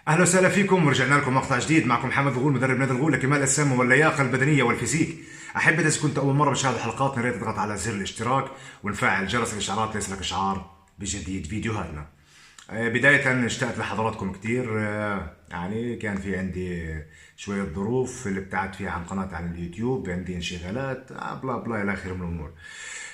اهلا وسهلا فيكم، ورجعنا لكم مقطع جديد. معكم محمد الغول، مدرب نادي الغول لكمال الاجسام واللياقه البدنيه والفيزيك. احب اذا كنت اول مره بشاهد الحلقات، يا ريت تضغط على زر الاشتراك ونفعل جرس الاشعارات ليصلك اشعار بجديد فيديوهاتنا. بداية اشتقت لحضراتكم كتير. يعني كان في عندي شوية ظروف اللي ابتعدت فيها عن قناتي على اليوتيوب، عندي انشغالات بلا بلا إلى آخره من الأمور.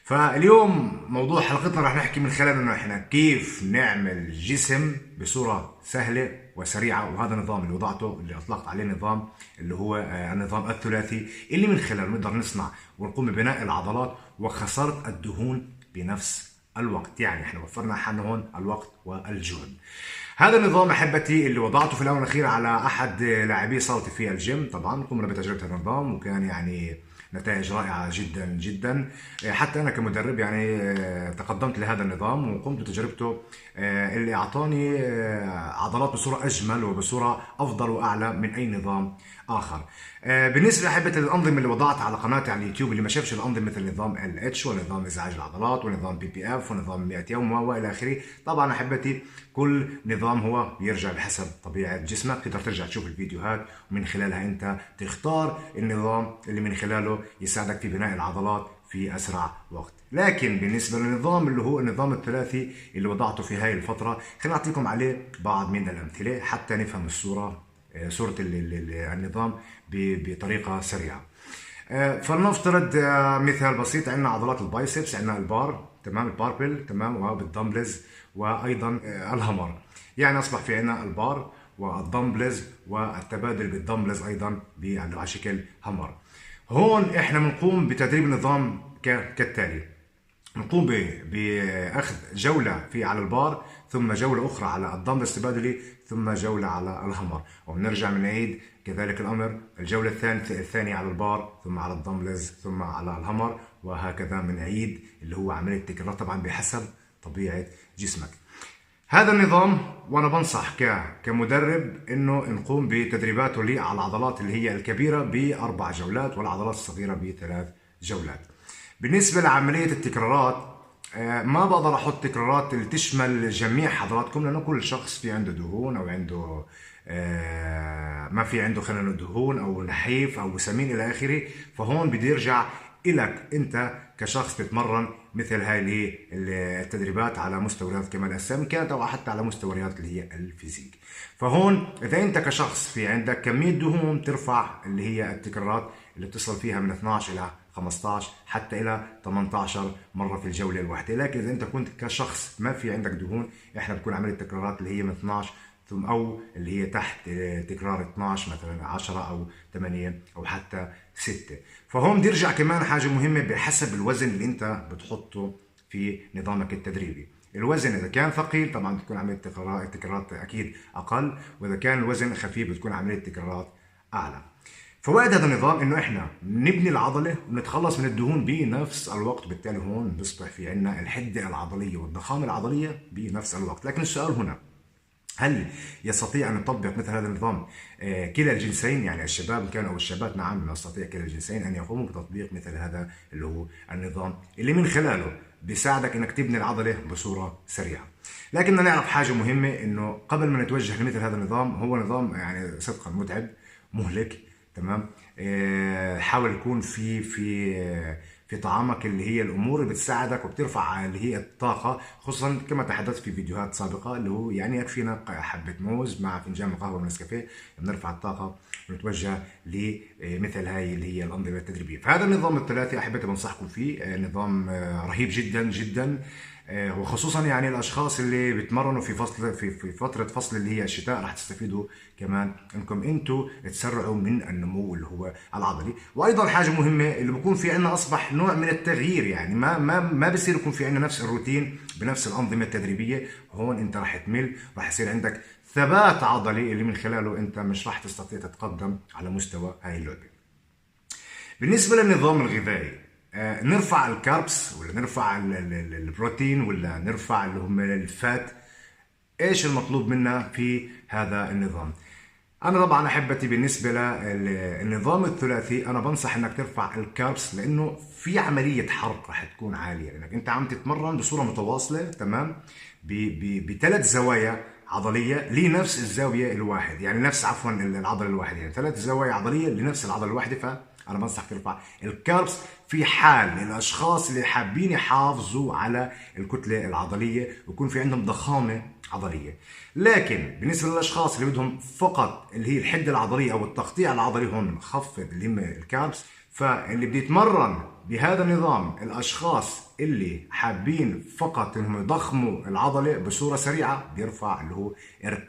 فاليوم موضوع حلقتنا راح نحكي من خلال انه احنا كيف نعمل جسم بصورة سهلة وسريعة، وهذا النظام اللي وضعته اللي اطلقت عليه نظام اللي هو النظام الثلاثي، اللي من خلاله نقدر نصنع ونقوم ببناء العضلات وخسارة الدهون بنفس الوقت. يعني احنا وفرنا حالنا هون الوقت والجهد. هذا النظام احبتي اللي وضعته في الاونه الاخيره على احد لاعبي صالتي في الجيم. طبعا قمنا بتجربه هذا النظام وكان يعني نتائج رائعه جدا جدا. حتى انا كمدرب يعني تقدمت لهذا النظام وقمت بتجربته، اللي اعطاني عضلات بصوره اجمل وبصوره افضل واعلى من اي نظام اخر. بالنسبه لحبه الانظمه اللي وضعتها على قناتي على اليوتيوب، اللي ما شافش الانظمه مثل نظام ال اتش ونظام ازعاج العضلات ونظام بي بي اف ونظام 100 يوم والى اخره، طبعا احبتي كل نظام هو بيرجع بحسب طبيعه جسمك. تقدر ترجع تشوف الفيديوهات ومن خلالها انت تختار النظام اللي من خلاله يساعدك في بناء العضلات في اسرع وقت. لكن بالنسبه للنظام اللي هو النظام الثلاثي اللي وضعته في هاي الفتره، خلينا نعطيكم عليه بعض من الامثله حتى نفهم صورة النظام بطريقة سريعة. فلنفترض مثال بسيط، عندنا عضلات البايسبس، عندنا البار، تمام، الباربل، تمام، وبالدمبلز وايضا الهامر. يعني اصبح في عندنا البار والدمبلز والتبادل بالدمبلز ايضا على شكل هامر. هون احنا بنقوم بتدريب النظام كالتالي: نقوم باخذ جوله على البار، ثم جوله اخرى على الدمبلز التبادلي، ثم جوله على الهامر، وبنرجع بنعيد كذلك الامر الجوله الثانيه على البار، ثم على الدمبلز، ثم على الهامر، وهكذا بنعيد اللي هو عمليه تكرار طبعا بحسب طبيعه جسمك. هذا النظام وانا بنصح كمدرب انه نقوم بتدريباته على العضلات اللي هي الكبيره ب4 جولات والعضلات الصغيره ب3 جولات. بالنسبه لعمليه التكرارات، ما بقدر احط تكرارات اللي تشمل جميع حضراتكم، لانه كل شخص في عنده دهون او عنده ما في عنده خلينا دهون او نحيف او سمين الى اخره. فهون بدي يرجع إلك انت كشخص تتمرن مثل هاي اللي هي التدريبات على مستوى رياضه كمال الاجسام كانت، او حتى على مستوى رياضه اللي هي الفيزيك. فهون اذا انت كشخص في عندك كميه دهون، ترفع اللي هي التكرارات اللي بتصل فيها من 12 الى 15 حتى الى 18 مره في الجوله الواحده. لكن اذا انت كنت كشخص ما في عندك دهون، احنا بتكون عمليه التكرارات اللي هي من 12 ثم او اللي هي تحت تكرار 12 مثلا 10 او 8 او حتى 6. فهون بدي ارجع كمان حاجه مهمه بحسب الوزن اللي انت بتحطه في نظامك التدريبي. الوزن اذا كان ثقيل طبعا بتكون عمليه تكرارات اكيد اقل، واذا كان الوزن خفيف بتكون عمليه تكرارات اعلى. فوائد هذا النظام انه احنا نبني العضله ونتخلص من الدهون بنفس الوقت، بالتالي هون بيصبح في عندنا الحده العضليه والضخامه العضليه بنفس الوقت. لكن السؤال هنا: هل يستطيع أن يطبق مثل هذا النظام كلا الجنسين؟ يعني الشباب كانوا أو الشابات، نعم يستطيع كلا الجنسين أن يقوموا بتطبيق مثل هذا اللي هو النظام اللي من خلاله بيساعدك أنك تبني العضلة بصورة سريعة. لكننا نعرف حاجة مهمة، أنه قبل ما نتوجه لمثل هذا النظام، هو نظام يعني صدقا متعب مهلك، تمام. حاول يكون في طعامك اللي هي الامور اللي بتساعدك وبترفع اللي هي الطاقه، خصوصا كما تحدثت في فيديوهات سابقه اللي هو يعني يكفينا حبه موز مع فنجان قهوه من نسكافيه بنرفع الطاقه ونتوجه لمثل هاي اللي هي الانظمه التدريبيه. فهذا النظام الثلاثي احبتي بنصحكم فيه، نظام رهيب جدا جدا، وخصوصا يعني الاشخاص اللي بيتمرنوا في فتره فصل اللي هي الشتاء، راح تستفيدوا كمان انكم انتم تسرعوا من النمو اللي هو العضلي. وايضا حاجه مهمه اللي بكون في عندنا اصبح نوع من التغيير، يعني ما بصير يكون في عندنا نفس الروتين بنفس الانظمه التدريبيه. هون انت راح تمل، راح يصير عندك ثبات عضلي اللي من خلاله انت مش راح تستطيع تتقدم على مستوى هاي اللعبه. بالنسبه للنظام الغذائي، نرفع الكاربس ولا نرفع البروتين ولا نرفع اللي هم الفات؟ ايش المطلوب منا في هذا النظام؟ انا طبعا احبتي بالنسبه للنظام الثلاثي انا بنصح انك ترفع الكاربس، لانه في عمليه حرق راح تكون عاليه، لانك انت عم تتمرن بصوره متواصله، تمام، بثلاث زوايا عضليه لنفس الزاويه الواحد، يعني نفس عفوا العضله الواحده، يعني 3 زوايا عضليه لنفس العضله الواحده. فانا بنصح ترفع الكاربس في حال الاشخاص اللي حابين يحافظوا على الكتله العضليه ويكون في عندهم ضخامه عضليه. لكن بالنسبه للاشخاص اللي بدهم فقط اللي هي الحده العضليه او التقطيع العضلي، هون بنخفض اللي هم الكاربس. فاللي بده يتمرن بهذا النظام الاشخاص اللي حابين فقط انهم يضخموا العضله بصوره سريعه بيرفع اللي هو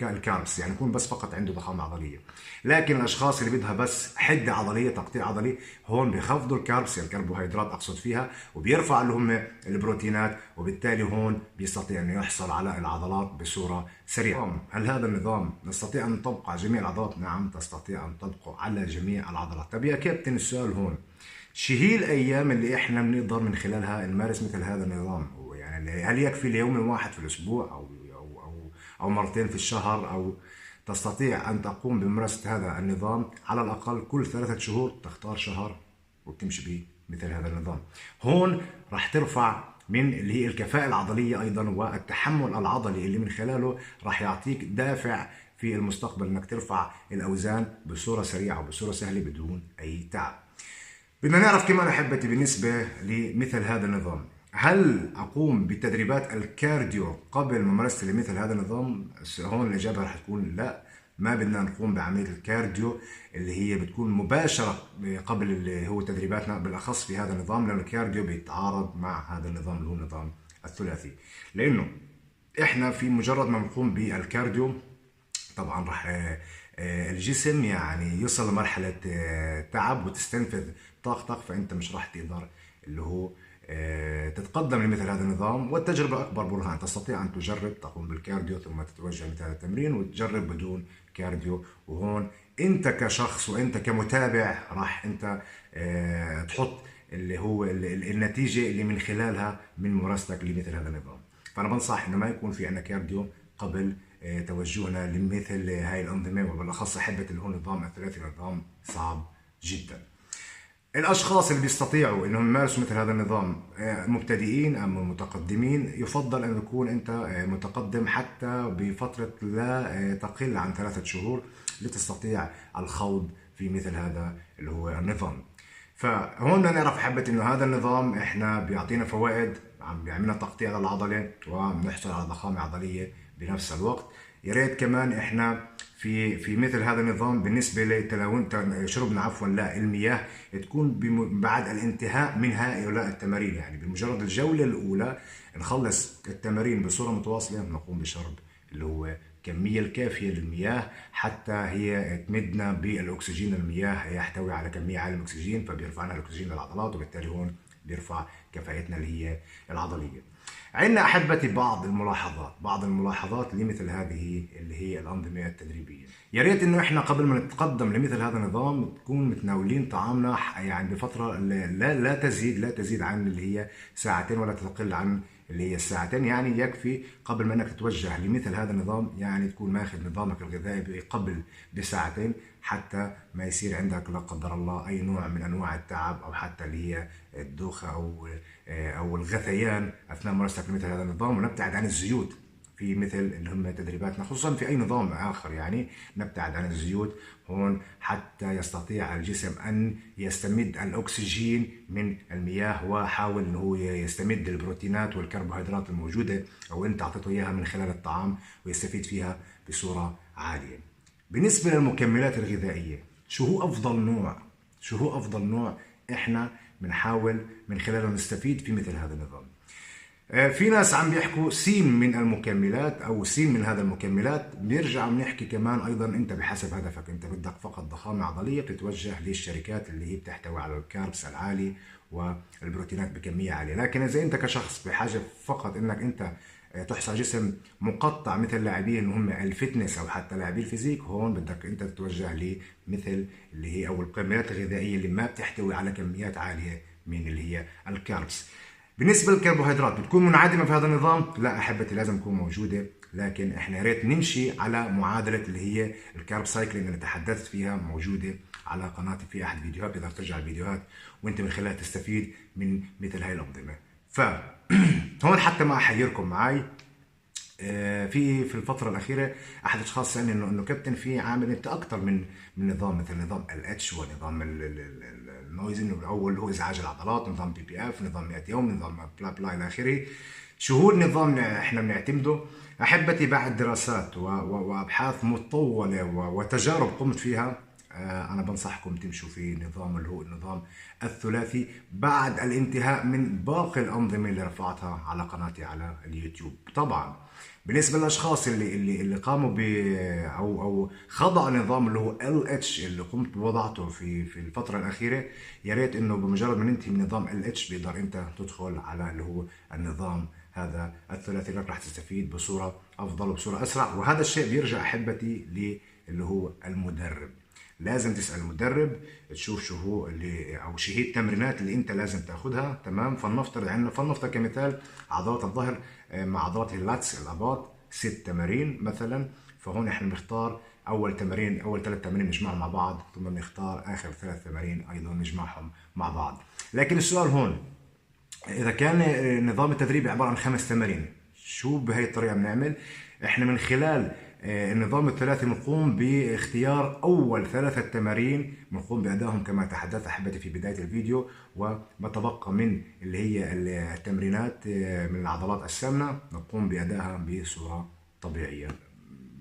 الكاربس، يعني يكون بس فقط عنده ضخامه عضليه. لكن الاشخاص اللي بدها بس حده عضليه تقطيع عضلي هون بيخفضوا الكاربس، يعني الكربوهيدرات اقصد فيها، وبيرفع اللي هم البروتينات، وبالتالي هون بيستطيع انه يحصل على العضلات بصوره سريعه. هل هذا النظام نستطيع ان نطبقه على جميع العضلات؟ نعم تستطيع ان تطبقه على جميع العضلات. طب يا كابتن السؤال هون، شو هي الايام اللي احنا بنقدر من خلالها نمارس مثل هذا النظام؟ يعني هل يكفي ليوم واحد في الاسبوع او مرتين في الشهر، او تستطيع ان تقوم بممارسه هذا النظام على الاقل كل 3 شهور؟ تختار شهر وتمشي به مثل هذا النظام. هون راح ترفع من اللي هي الكفاءة العضلية ايضا والتحمل العضلي اللي من خلاله راح يعطيك دافع في المستقبل انك ترفع الاوزان بصورة سريعة وبصورة سهلة بدون اي تعب. بدنا نعرف كمان احبتي بالنسبه لمثل هذا النظام، هل اقوم بتدريبات الكارديو قبل ممارسه لمثل هذا النظام؟ هون الاجابه رح تكون لا، ما بدنا نقوم بعمليه الكارديو اللي هي بتكون مباشره قبل اللي هو تدريباتنا، بالاخص في هذا النظام، لانه الكارديو بيتعارض مع هذا النظام اللي هو النظام الثلاثي. لانه احنا في مجرد ما نقوم بالكارديو طبعا راح الجسم يعني يوصل لمرحلة تعب وتستنفذ طاقتك، فأنت مش راح تقدر اللي هو تتقدم لمثل هذا النظام. والتجربة الأكبر برهان، تستطيع أن تجرب تقوم بالكارديو ثم تتوجه مثل هذا التمرين، وتجرب بدون كارديو. وهون أنت كشخص وأنت كمتابع راح أنت تحط اللي هو النتيجة اللي من خلالها من ممارستك لمثل هذا النظام. فأنا بنصح إنه ما يكون في عندنا كارديو قبل توجهنا لمثل هاي الأنظمة، وبالأخص أحبة اللي هو النظام الثلاثي، نظام صعب جدا. الأشخاص اللي بيستطيعوا إنهم يمارسوا مثل هذا النظام مبتدئين أم متقدمين، يفضل أن يكون أنت متقدم حتى بفترة لا تقل عن 3 شهور لتستطيع الخوض في مثل هذا اللي هو النظام. فهون بدنا نعرف حبة انه هذا النظام احنا بيعطينا فوائد، عم بيعملنا تقطيع للعضلة وبنحصل على ضخامة عضلية بنفس الوقت. يا ريت كمان احنا في مثل هذا النظام بالنسبة لتناول شربنا عفوا لا المياه تكون بعد الانتهاء من هؤلاء التمارين، يعني بمجرد الجولة الأولى نخلص التمارين بصورة متواصلة نقوم بشرب اللي هو الكمية الكافية للمياه حتى هي تمدنا بالأكسجين. المياه يحتوي على كمية عالية من الأكسجين، فبيرفع لنا الأكسجين للعضلات، وبالتالي هون بيرفع كفاءتنا اللي هي العضلية. عندنا أحبتي بعض الملاحظات لمثل هذه اللي هي الأنظمة التدريبية. يا ريت إنه إحنا قبل ما نتقدم لمثل هذا النظام تكون متناولين طعامنا يعني بفترة لا تزيد عن اللي هي ساعتين ولا تقل عن اللي هي الساعتين. يعني يكفي قبل ما انك تتوجه لمثل هذا النظام يعني تكون ماخذ نظامك الغذائي قبل بساعتين، حتى ما يصير عندك لا قدر الله اي نوع من انواع التعب او حتى اللي هي الدوخه او الغثيان اثناء ممارستك لمثل هذا النظام. ونبتعد عن الزيوت في مثل اللي هم تدريباتنا، خصوصا في اي نظام اخر، يعني نبتعد عن الزيوت هون حتى يستطيع الجسم ان يستمد الاكسجين من المياه، وحاول انه هو يستمد البروتينات والكربوهيدرات الموجوده او انت اعطيته اياها من خلال الطعام ويستفيد فيها بصوره عاليه. بالنسبه للمكملات الغذائيه، شو هو افضل نوع احنا بنحاول من خلاله نستفيد في مثل هذا النظام؟ في ناس عم بيحكوا سين من المكملات او سين من هذا المكملات. بنرجع بنحكي كمان ايضا انت بحسب هدفك، انت بدك فقط ضخامه عضليه بتتوجه للشركات اللي هي بتحتوي على الكاربس العالي والبروتينات بكميه عاليه. لكن اذا انت كشخص بحاجه فقط انك انت تحصل جسم مقطع مثل لاعبين اللي هم الفتنس او حتى لاعبي الفيزيك، هون بدك انت تتوجه لمثل اللي هي او المكملات الغذائيه اللي ما بتحتوي على كميات عاليه من اللي هي الكاربس. بالنسبه للكربوهيدرات بتكون منعدمه في هذا النظام؟ لا احبتي، لازم تكون موجوده، لكن احنا يا ريت نمشي على معادله اللي هي الكارب سايكلينج اللي تحدثت فيها، موجوده على قناتي في احد الفيديوهات، تقدر ترجع الفيديوهات وانت من خلالها تستفيد من مثل هاي الانظمه. ف هون حتى ما احيركم معي في الفترة الأخيرة أحد الأشخاص سألني إنه كابتن، في عامل أنت أكثر من نظام، مثل نظام الاتش ونظام النويز، إنه الأول هو إزعاج العضلات، نظام بي بي اف، نظام 100 يوم، نظام بلا بلا إلى آخره. شو هو النظام اللي إحنا بنعتمده؟ أحبتي، بعد دراسات وأبحاث مطولة وتجارب قمت فيها، أنا بنصحكم تمشوا في نظام اللي هو النظام الثلاثي بعد الانتهاء من باقي الأنظمة اللي رفعتها على قناتي على اليوتيوب. طبعا بالنسبة للأشخاص اللي قاموا ب أو خضعوا نظام اللي هو LH اللي قمت بوضعته في الفترة الأخيرة، يا ريت إنه بمجرد ما ننتهي من نظام LH بيقدر أنت تدخل على اللي هو النظام هذا الثلاثي، لك راح تستفيد بصورة أفضل وبصورة أسرع. وهذا الشيء بيرجع أحبتي اللي هو المدرب. لازم تسأل المدرب تشوف شو هو اللي او شو هي التمرينات اللي انت لازم تاخذها. تمام، فلنفترض كمثال عضلات الظهر مع عضلات اللاتس الاباط 6 تمارين مثلا، فهون احنا بنختار اول 3 تمارين نجمعهم مع بعض، ثم بنختار اخر 3 تمارين ايضا نجمعهم مع بعض. لكن السؤال هون، اذا كان نظام التدريب عباره عن 5 تمارين، شو بهي الطريقه بنعمل؟ احنا من خلال النظام الثلاثي بنقوم باختيار اول 3 تمارين، بنقوم بادائهم كما تحدثت احبتي في بدايه الفيديو، وما تبقى من اللي هي التمرينات من العضلات السامنه نقوم بادائها بصوره طبيعيه.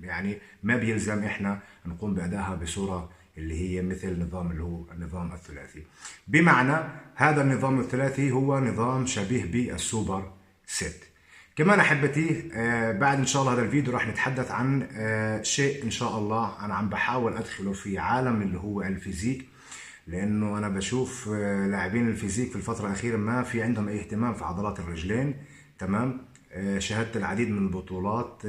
يعني ما بيلزم احنا نقوم بادائها بصوره اللي هي مثل نظام اللي هو النظام الثلاثي. بمعنى هذا النظام الثلاثي هو نظام شبيه بالسوبر ست. كمان احبتي بعد ان شاء الله هذا الفيديو راح نتحدث عن شيء ان شاء الله انا عم بحاول ادخله في عالم اللي هو الفيزيك، لانه انا بشوف لاعبين الفيزيك في الفتره الاخيره ما في عندهم اي اهتمام في عضلات الرجلين. تمام، شاهدت العديد من البطولات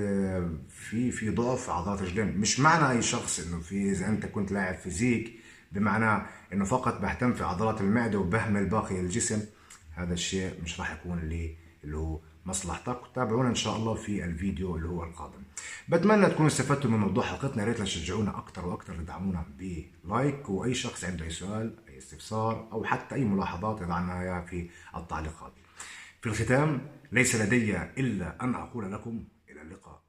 في ضعف في عضلات الرجلين. مش معنى اي شخص انه في اذا انت كنت لاعب فيزيك بمعنى انه فقط بهتم في عضلات المعده وبهمل باقي الجسم، هذا الشيء مش راح يكون اللي هو مصلحتك. تابعونا ان شاء الله في الفيديو اللي هو القادم. بتمنى تكونوا استفدتوا من موضوع حلقتنا، يا ريت تشجعونا اكثر واكثر، تدعمونا بلايك، واي شخص عنده اي سؤال اي استفسار او حتى اي ملاحظات يضع لنا اياها في التعليقات. في الختام ليس لدي الا ان اقول لكم الى اللقاء.